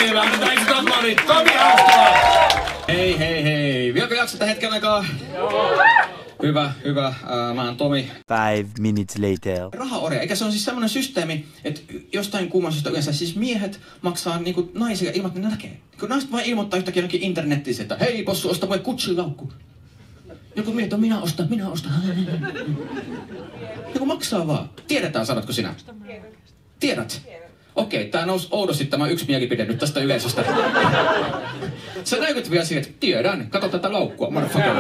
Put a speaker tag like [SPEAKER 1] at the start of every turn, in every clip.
[SPEAKER 1] päivää. Thanks a lot, Tomi Haustila. Hei. Vieläkö jaksatte hetken aikaa? Hyvä. Mä oon Tomi.
[SPEAKER 2] 5 minutes later.
[SPEAKER 1] Rahaorja, eikä se on siis semmoinen systeemi, että jostain kumman syystä yleensä siis miehet maksaa niinku naisille ilman, että ne näkee. Kun naiset vain ilmoittaa yhtäkkiä jonnekin internetissä, että hei possu, osta mulle Gucci-laukku. Joku miettii, minä ostan. Joku maksaa vaan. Tiedetään, sanotko sinä? Tiedät? Okei, tää nousi oudosti tämä yksi mielipide nyt tästä yleisöstä. Sä näytät vielä siihen, että tiedän, kato tätä laukkua, motherfucker.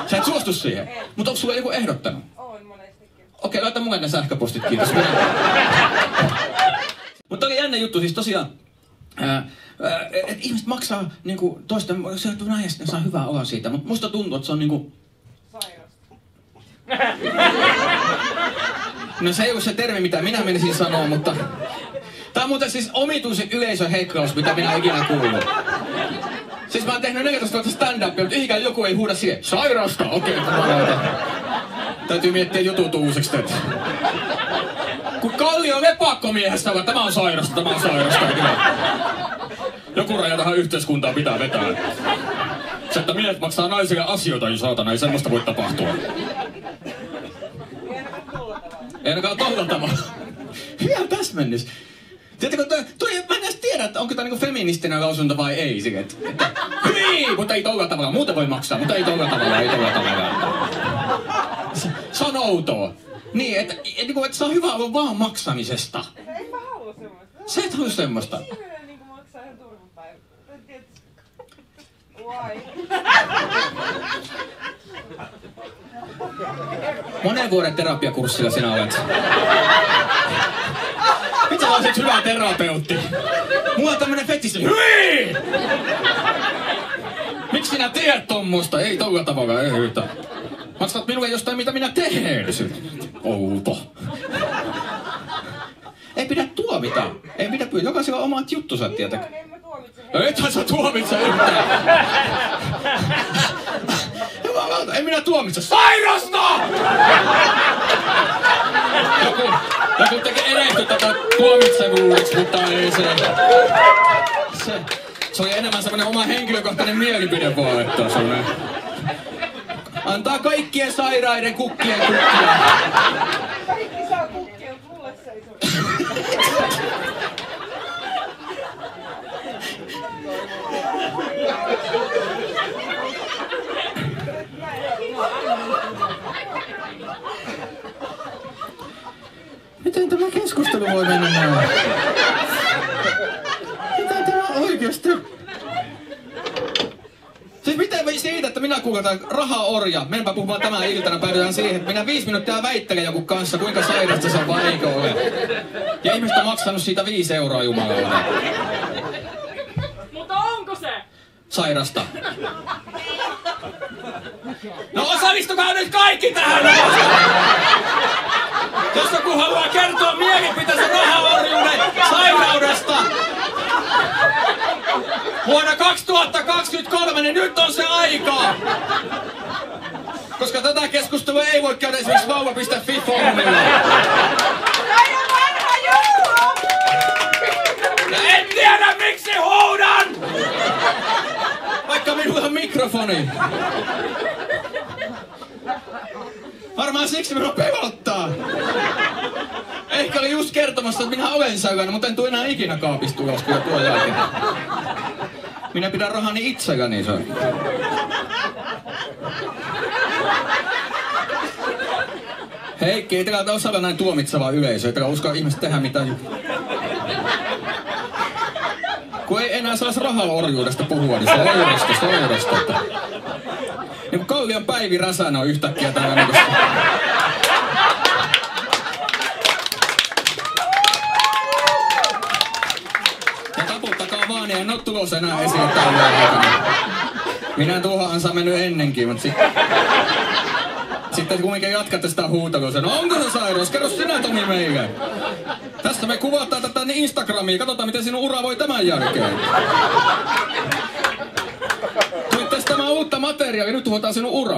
[SPEAKER 1] Sä et suostu siihen, mutta onko sulla joku ehdottanut?
[SPEAKER 3] Oon monestikin.
[SPEAKER 1] Okei, laita mulle ne sähköpostit, kiitos. Mutta oli jännä juttu, siis tosiaan, että ihmiset maksaa niinku toisten, se on näistä, saa hyvää oloa siitä, mutta musta tuntuu, että se on niinku...
[SPEAKER 3] Sairasta.
[SPEAKER 1] No se ei ole se termi, mitä minä menisin sanoa, mutta... Tää on muuten siis omituisen yleisön heikkous, mitä minä ikinä kuullut. Siis mä oon tehnyt 14 vuotta stand-upia, mutta ikinä joku ei huuda siihen, sairasta! Okei, täytyy miettiä jutut uusiksi tätä. Kun Kallio lepakkomiehestä, vaan tämä on sairasta. Joku raja tähän yhteiskuntaan pitää vetää. Se, että miehet maksaa naisille asioita, niin saatana, ei semmoista voi tapahtua. Ei ainakaan tolla tavalla. Hyvä täsmennys. Tiedätkö, mä en edes tiedä, että onko tämä niinku feministinen lausunto vai ei. Hyi, mutta ei tolla tavalla. Muuten voi maksaa, mutta ei tolla tavalla. Se on outoa. Niin, että saa hyvä olla vaan maksamisesta.
[SPEAKER 3] En mä halua semmoista.
[SPEAKER 1] Sä et halua semmoista.
[SPEAKER 3] Ihminen niinku maksaa ihan turvapäivä. Why?
[SPEAKER 1] Monen vuoden terapiakurssilla sinä olet. Mitä olisit hyvä terapeutti? Mulla on tämmönen fetissi. Hyi! Miksi sinä teet tommoista? Ei tolla tavalla, ei yhtä. Maksat minulle jostain, mitä minä teen. Outo. Ei pidä tuomita. Ei pidä pyytää. Jokaisella on omat juttusa, tietenkin.
[SPEAKER 3] En mä tuomitse.
[SPEAKER 1] Ethän sä tuomitse yhtään. En minä tuomitse. Sairasta! Joku tekee erehty tätä tuomitsevuudeksi, mutta ei se. Se oli enemmän semmonen oma henkilökohtainen mielipide vaan, että semmonen. Antaa kaikkien sairaiden kukkien kukkia.
[SPEAKER 3] Kaikki saa kukkia, mulle se ei sovi.
[SPEAKER 1] Miten tämä keskustelu voi mennä näin? Mitä tämä oikeesti? Siis miten siitä, että minä kuuletaan rahaorja, menpä puhumaan tämän iltana, päädytään siihen, että minä 5 minuuttia väittelen joku kanssa, kuinka sairasta se on vai eikö ole. Ja ihmiset on maksanut siitä 5 euroa Jumalalle.
[SPEAKER 3] Mutta onko se?
[SPEAKER 1] Sairasta. No osallistukaa nyt kaikki tähän! Jos joku haluaa kertoa mielipiteensä rahaorjuuden sairaudesta vuonna 2023, niin nyt on se aika! Koska tätä keskustelua ei voi käydä esimerkiksi vauva.fi-foorumilla.
[SPEAKER 3] Tämä on vanha juttu!
[SPEAKER 1] Ja en tiedä miksi huudan! Vaikka minulla on mikrofoni. Varmaan siksi minua pelottaa. Ehkä oli just kertomassa, että minä olen säykännyt, mutta en tule enää ikinä kaapista ulos kyllä tuon jälkeen. Minä pidän rahani itselläni, se on. Heikki, ei teillä osalla näin tuomitsevaa yleisöä, ei teillä uskalla ihmiset tehdä mitään. Kun ei enää saisi rahaorjuudesta puhua, niin se on oidosta. Niin kun Kallion Päivi Räsänä on yhtäkkiä täällä niin kuin... Ja taputtakaa vaan, en oo tulossa enää esille tällä aikana. Minä tuohon saa mennyt ennenkin, mutta sitten kumminkin jatkatte sitä huutelua. No onko se sairaus? Kerro sinä Tomi meille. Tästä me kuvataan tätä Instagramiin. Katsotaan miten sinun ura voi tämän jälkeen. Tuit testaamaan uutta materiaalia, nyt tuhotaan sinun ura.